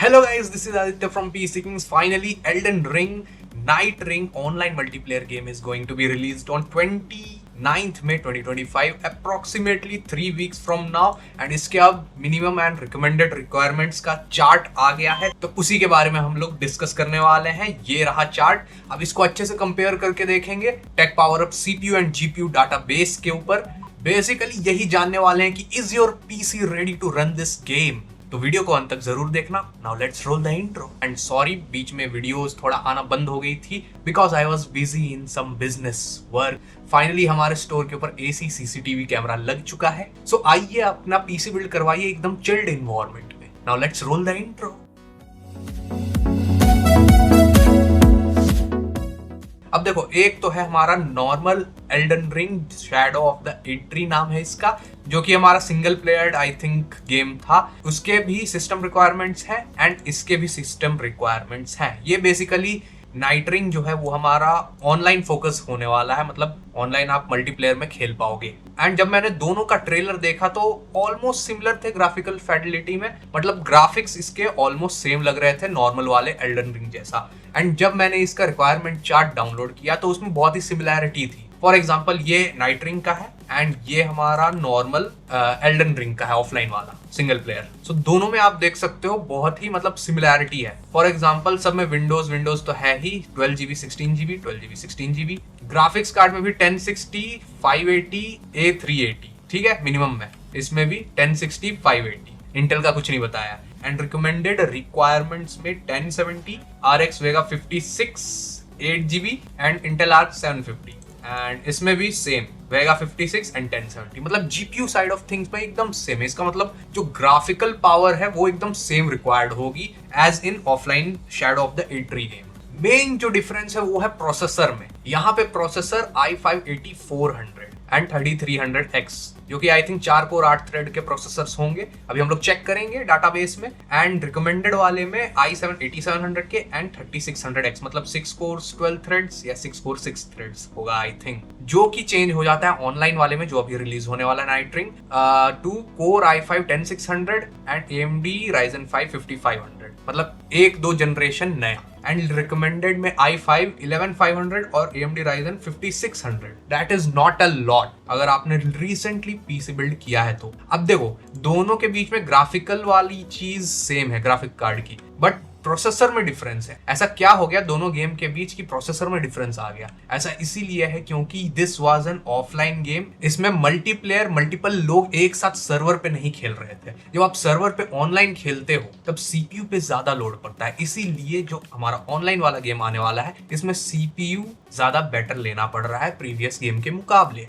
Hello guys, this is Aditya from PC Kings. Finally, Elden Ring Night Ring online multiplayer game is going to be released on 29th May 2025, approximately 3 weeks from now. And इसके अब minimum and recommended requirements का chart आ गया है, तो उसी के बारे में हम लोग डिस्कस करने वाले हैं। ये रहा चार्ट। अब इसको अच्छे से कंपेयर करके देखेंगे tech power up CPU and GPU database के ऊपर। बेसिकली यही जानने वाले हैं कि is your PC ready to run this game. तो वीडियो को अंत तक जरूर देखना। Now let's roll the intro. And sorry, बीच में वीडियोस थोड़ा आना बंद हो गई थी because I was busy in some business work. Finally हमारे स्टोर के ऊपर एसी सीसीटीवी कैमरा लग चुका है। सो आइए अपना पीसी बिल्ड करवाइए एकदम चिल्ड इन्वायरमेंट में। Now let's roll the intro. अब देखो, एक तो है हमारा normal Elden Ring Shadow of the Erdtree नाम है इसका, जो कि हमारा single player I think game था। उसके भी सिस्टम रिक्वायरमेंट्स हैं एंड इसके भी सिस्टम रिक्वायरमेंट्स हैं। ये बेसिकली नाइट रिंग जो है वो हमारा ऑनलाइन फोकस होने वाला है, मतलब ऑनलाइन आप मल्टीप्लेयर में खेल पाओगे। एंड जब मैंने दोनों का ट्रेलर देखा तो ऑलमोस्ट सिमिलर थे ग्राफिकल फिडेलिटी में, मतलब ग्राफिक्स इसके ऑलमोस्ट सेम लग रहे थे नॉर्मल वाले एल्डन रिंग जैसा। एंड जब मैंने इसका रिक्वायरमेंट चार्ट डाउनलोड किया तो उसमें बहुत ही सिमिलैरिटी थी। फॉर एग्जाम्पल, ये नाइट रिंग का है एंड ये हमारा नॉर्मल एल्डन रिंग का है ऑफलाइन वाला सिंगल प्लेयर। सो दोनों में आप देख सकते हो बहुत ही मतलब सिमिलैरिटी है। फॉर एग्जाम्पल, सब में विंडोज तो है ही 12GB 16GB 12GB 16GB। Graphics card में भी 1060 580 A380, ठीक है मिनिमम में। इसमें भी 1060 580। इंटेल का कुछ नहीं बताया। एंड रिकमेंडेड रिक्वायरमेंट्स में 1070 RX Vega 56 8GB and Intel arc 750। And इसमें भी सेम Vega 56 एंड 1070, मतलब जीपीयू साइड ऑफ थिंग्स में एकदम सेम है। इसका मतलब जो ग्राफिकल पावर है वो एकदम सेम रिक्वायर्ड होगी as in offline Shadow of the Erdtree game. Main जो डिफरेंस है वो है प्रोसेसर में। यहाँ पे प्रोसेसर i5 8400 एंड 3300X, जो कि आई थिंक 4 कोर 8 थ्रेड के प्रोसेसर्स होंगे। अभी हम लोग चेक करेंगे डाटाबेस में। एंड रिकमेंडेड वाले में i7 8700 के एंड 3600X, मतलब 6 कोर्स 12 थ्रेड्स या 6 कोर 6 थ्रेड्स होगा आई थिंक, जो कि चेंज हो जाता है ऑनलाइन वाले में जो अभी रिलीज होने वाला है night ring. 2 core i5 10600 and AMD Ryzen 5 5500, मतलब 1-2 जनरेशन नया। एंड रिकमेंडेड में i5 11500 और AMD Ryzen 5600। That is not a lot अगर आपने रिसेंटली पीसी बिल्ड किया है तो। अब देखो, दोनों के बीच में ग्राफिकल वाली चीज सेम है ग्राफिक कार्ड की, बट प्रोसेसर में डिफरेंस है। ऐसा क्या हो गया दोनों गेम के बीच की प्रोसेसर में डिफरेंस आ गया? ऐसा इसीलिए है क्योंकि this was an offline game. इसमें मल्टीप्लेयर मल्टीपल लोग एक साथ सर्वर पे नहीं खेल रहे थे। जब आप सर्वर पे ऑनलाइन खेलते हो तब सीपीयू पे ज्यादा लोड पड़ता है। इसीलिए जो हमारा ऑनलाइन वाला गेम आने वाला है इसमें सीपीयू ज्यादा बेटर लेना पड़ रहा है प्रीवियस गेम के मुकाबले।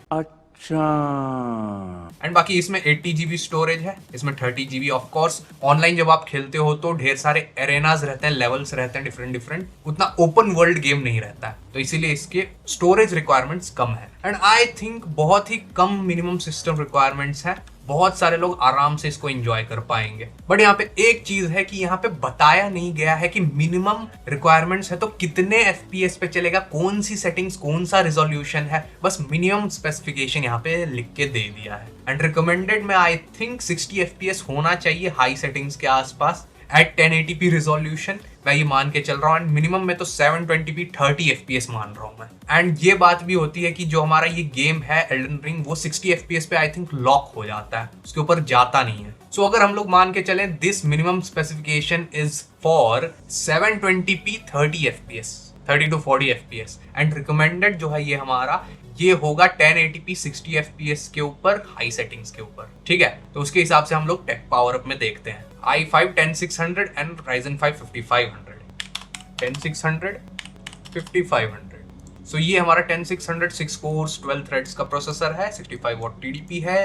एंड बाकी इसमें 80GB स्टोरेज है, इसमें 30GB। ऑफ कोर्स ऑनलाइन जब आप खेलते हो तो ढेर सारे एरेनाज रहते हैं, लेवल्स रहते हैं डिफरेंट, उतना ओपन वर्ल्ड गेम नहीं रहता है, तो इसीलिए इसके स्टोरेज रिक्वायरमेंट्स कम है। एंड आई थिंक बहुत ही कम मिनिमम सिस्टम रिक्वायरमेंट्स है। बहुत सारे लोग आराम से इसको एंजॉय कर पाएंगे। बट यहाँ पे एक चीज है कि यहाँ पे बताया नहीं गया है कि मिनिमम रिक्वायरमेंट्स है तो कितने FPS पे चलेगा, कौन सी सेटिंग्स, कौन सा रिजोल्यूशन है। बस मिनिमम स्पेसिफिकेशन यहाँ पे लिख के दे दिया है। एंड रिकमेंडेड में आई थिंक 60 FPS होना चाहिए हाई सेटिंग्स के आसपास एट 1080p रिजोल्यूशन, मैं ये मान के चल रहा हूँ। एंड मिनिमम में तो 720p 30 FPS मान रहा हूँ मैं। एंड ये बात भी होती है कि जो हमारा ये गेम है एल्डन रिंग वो 60 FPS पे आई थिंक लॉक हो जाता है, उसके ऊपर जाता नहीं है। सो अगर हम लोग मान के चलें this minimum specification is for 720p 30 FPS 30 to 40 FPS। And recommended जो है ये हमारा ये होगा 1080p 60 FPS के ऊपर हाई सेटिंग्स के ऊपर, ठीक है। तो उसके हिसाब से हम लोग टेक पावर अप में देखते हैं। i5 10600 and Ryzen 5 5500, 10600 5500। सो ये हमारा 10600 6 कोर्स 12 थ्रेड्स का प्रोसेसर है, 65 वॉट TDP है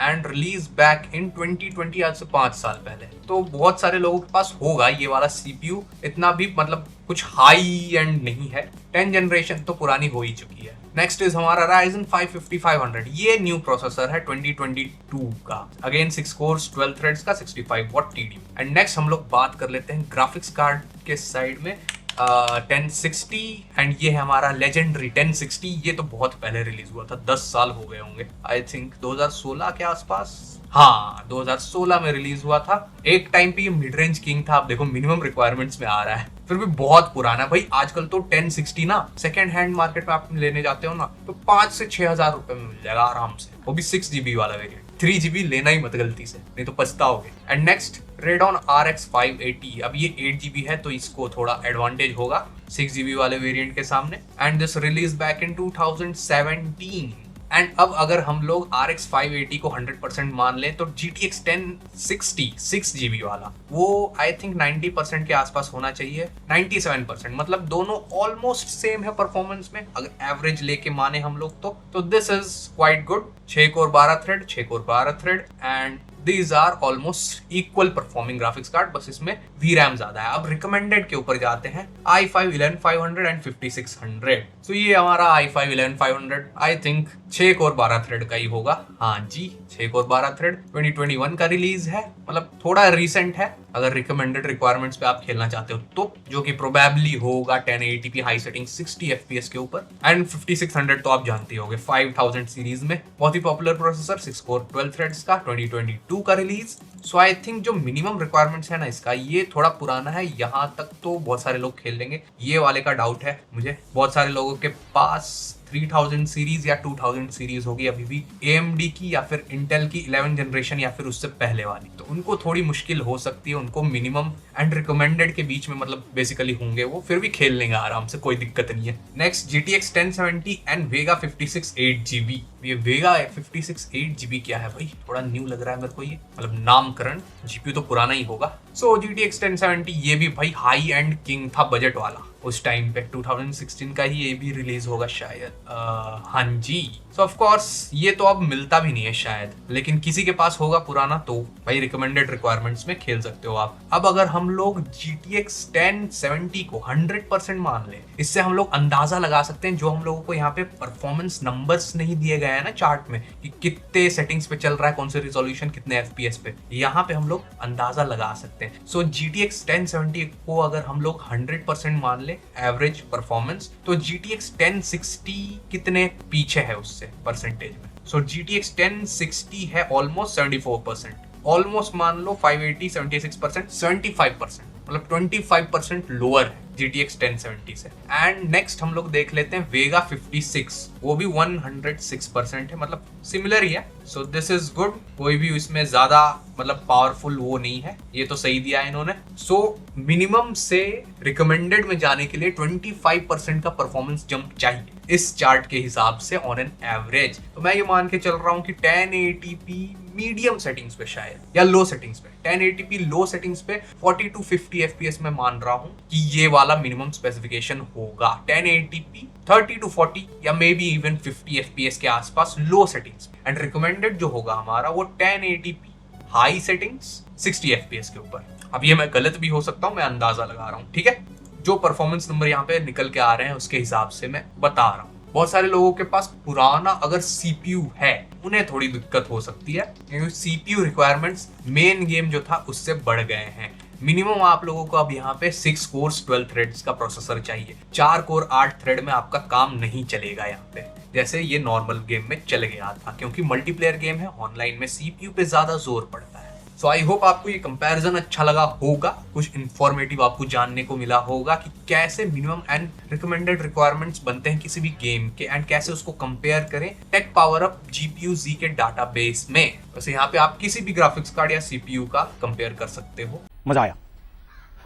एंड रिलीज बैक इन 2020, आज से 5 साल पहले। तो बहुत सारे लोगों के पास होगा ये वाला CPU, इतना भी मतलब कुछ हाई एंड नहीं है। 10 जनरेशन तो पुरानी हो ही चुकी है। नेक्स्ट इज हमारा Ryzen 5 5500। ये न्यू प्रोसेसर है 2022 का, अगेन 6 कोर्स 12 थ्रेड्स का, 65 वॉट TDP। एंड नेक्स्ट हम लोग बात कर लेते हैं ग्राफिक्स कार्ड के साइड में। 1060 एंड ये है हमारा लेजेंडरी 1060। ये तो बहुत पहले रिलीज हुआ था, 10 साल हो गए होंगे, आई थिंक 2016 के आसपास। हाँ 2016 में रिलीज हुआ था। एक टाइम पे ये मिड रेंज किंग था, अब देखो मिनिमम रिक्वायरमेंट्स में आ रहा है, फिर भी बहुत पुराना भाई। आजकल तो 1060 ना सेकंड हैंड मार्केट में आप लेने जाते हो ना तो 5 से 6 हजार रुपए में मिल जाएगा आराम से, वो भी 6 GB वाला वेरिएंट। 3 GB लेना ही मत गलती से, नहीं तो पछताओगे। And next Radeon RX 580। अब ये 8 GB है तो इसको थोड़ा एडवांटेज होगा 6 GB वाले वेरिएंट के सामने। And this release back in 2017। And अब अगर हम लोग RX 580 को 100% मान लें तो GTX 1060 6 GB वाला वो आई थिंक 90% के आसपास होना चाहिए, 97%, मतलब दोनों ऑलमोस्ट सेम है परफॉर्मेंस में अगर एवरेज लेके माने हम लोग तो this is quite good. 6 core 12 thread, 6 core 12 thread and these are almost equal performing graphics card, बस इसमें VRAM ज्यादा है। अब रिकमेंडेड के ऊपर जाते हैं, i5 11500 एंड 5600। तो ये हमारा i5 11500 I think 6 core 12 thread का ही होगा। हाँ जी 6 कोर 12 थ्रेड 2021 का रिलीज है, मतलब थोड़ा रिसेंट है अगर रिकमेंडेड रिक्वायरमेंट्स पे आप खेलना चाहते हो तो, जो कि प्रोबेबली होगा 1080p हाई सेटिंग 60 FPS के ऊपर। एंड 5600 तो आप जानते होगे 5000 सीरीज में बहुत ही पॉपुलर प्रोसेसर, 6 कोर 12 थ्रेड्स का 2022 का रिलीज। सो आई थिंक जो मिनिमम रिक्वायरमेंट्स है ना इसका, ये थोड़ा पुराना है, यहाँ तक तो बहुत सारे लोग खेल लेंगे, ये वाले का डाउट है मुझे। बहुत सारे लोगों के पास 3000 सीरीज या 2000 सीरीज होगी अभी भी AMD की या फिर इंटेल की 11 जनरेशन या फिर उससे पहले वाली, तो उनको थोड़ी मुश्किल हो सकती है। उनको मिनिमम एंड रिकमेंडेड के बीच में मतलब बेसिकली होंगे, वो फिर भी खेल लेंगे आराम से, कोई दिक्कत नहीं है। Next GTX 1070 and Vega 56 8GB। ये Vega 56 8GB क्या है भाई, थोड़ा न्यू लग रहा है मेरे को ये, मतलब नामकरण, GPU तो पुराना ही होगा। सो GTX 1070 ये भी भाई हाई एंड किंग था बजट वाला उस टाइम पे, 2016 का ही ये भी रिलीज होगा शायद। हाँ जी। सो ऑफ कोर्स ये तो अब मिलता भी नहीं है शायद, लेकिन किसी के पास होगा पुराना तो भाई रिकमेंडेड रिक्वायरमेंट्स में खेल सकते हो आप। अब अगर हम लोग GTX 1070 को 100% मान ले, इससे हम लोग अंदाजा लगा सकते हैं, जो हम लोगों को यहाँ पे परफॉर्मेंस नंबर्स नहीं दिए गए हैं ना चार्ट में कि कितने सेटिंग्स पे चल रहा है, कौन से रिजोल्यूशन, कितने FPS पे, यहाँ पे हम लोग अंदाजा लगा सकते हैं। सो GTX 1070 को अगर हम लोग 100% मान ले एवरेज परफॉर्मेंस, तो GTX 1060 कितने पीछे है उससे परसेंटेज में। सो GTX 1060 है ऑलमोस्ट 74%, ऑलमोस्ट मान लो 580 76%, 75%, मतलब 25% लोअर है GTX 1070 से। एंड नेक्स्ट हम लोग देख लेते हैं Vega 56, वो भी 106% है, मतलब सिमिलर ही है। सो दिस इज गुड, कोई भी इसमें ज्यादा मतलब पावरफुल वो नहीं है, ये तो सही दिया है इन्होंने। सो मिनिमम से रिकमेंडेड में जाने के लिए 25% का परफॉर्मेंस जंप चाहिए इस चार्ट के हिसाब से ऑन एन एवरेज। तो मैं ये मान के चल रहा हूँ कि 1080p मीडियम सेटिंग्स पे शायद, या लो सेटिंग्स पे, 1080p लो सेटिंग्स पे 40 to 50 FPS में मान रहा हूँ कि ये वाला मिनिमम स्पेसिफिकेशन होगा। 1080p 30 to 40 या मे बी इवन 50 FPS के आसपास लो सेटिंग्स। एंड रिकमेंडेड जो होगा हमारा वो 1080p हाई सेटिंग्स 60 FPS के ऊपर। अब ये मैं गलत भी हो सकता हूँ, मैं अंदाजा लगा रहा हूँ, ठीक है। जो परफॉर्मेंस नंबर यहाँ पे निकल के आ रहे हैं उसके हिसाब से मैं बता रहा हूँ। बहुत सारे लोगों के पास पुराना अगर CPU है उन्हें थोड़ी दिक्कत हो सकती है, क्योंकि CPU रिक्वायरमेंट्स मेन गेम जो था उससे बढ़ गए हैं। मिनिमम आप लोगों को अब यहाँ पे 6 कोर्स 12 थ्रेड्स का प्रोसेसर चाहिए। 4 कोर 8 थ्रेड में आपका काम नहीं चलेगा यहाँ पे, जैसे ये नॉर्मल गेम में चल गया था, क्योंकि मल्टीप्लेयर गेम है, ऑनलाइन में CPU पे ज्यादा जोर पड़ता है। सो आई होप आपको ये कंपैरिजन अच्छा लगा होगा, कुछ इंफॉर्मेटिव आपको जानने को मिला होगा कि कैसे मिनिमम एंड रिकमेंडेड रिक्वायरमेंट्स बनते हैं किसी भी गेम के, एंड कैसे उसको कंपेयर करें टेक पावर अप GPU-Z के डाटाबेस में। वैसे यहाँ पे आप किसी भी ग्राफिक्स कार्ड या CPU का कंपेयर कर सकते हो। मजा आया,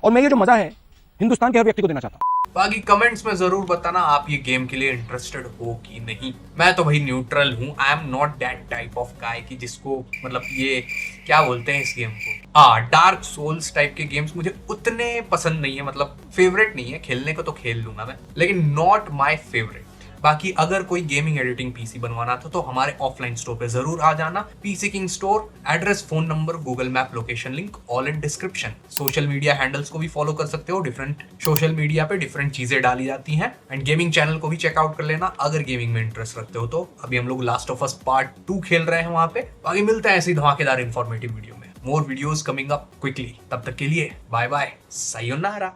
और मैं ये जो मजा है हिंदुस्तान के हर व्यक्ति को देना चाहता हूँ। बाकी कमेंट्स में जरूर बताना आप ये गेम के लिए इंटरेस्टेड हो कि नहीं। मैं तो भाई न्यूट्रल हूँ, I am not that type of guy कि जिसको मतलब ये क्या बोलते हैं इस गेम को, डार्क सोल्स टाइप के गेम्स मुझे उतने पसंद नहीं है, मतलब फेवरेट नहीं है। खेलने को तो खेल लूंगा मैं, लेकिन नॉट माई फेवरेट। बाकी अगर कोई गेमिंग एडिटिंग पीसी बनवाना था तो हमारे ऑफलाइन स्टोर पे जरूर आ जाना। PC king store, address, phone number, Google map location link all in description. Social media handles को भी फॉलो कर सकते हो, डिफरेंट सोशल मीडिया पे डिफरेंट चीजें डाली जाती हैं। एंड गेमिंग चैनल को भी चेकआउट कर लेना अगर गेमिंग में इंटरेस्ट रखते हो तो। अभी हम लोग लास्ट ऑफ अस पार्ट 2 खेल रहे हैं वहां पे। बाकी मिलते हैं ऐसी धमाकेदार इंफॉर्मेटिव वीडियो में। More videos coming up quickly, तब तक के लिए बाय बाय, सायोनारा।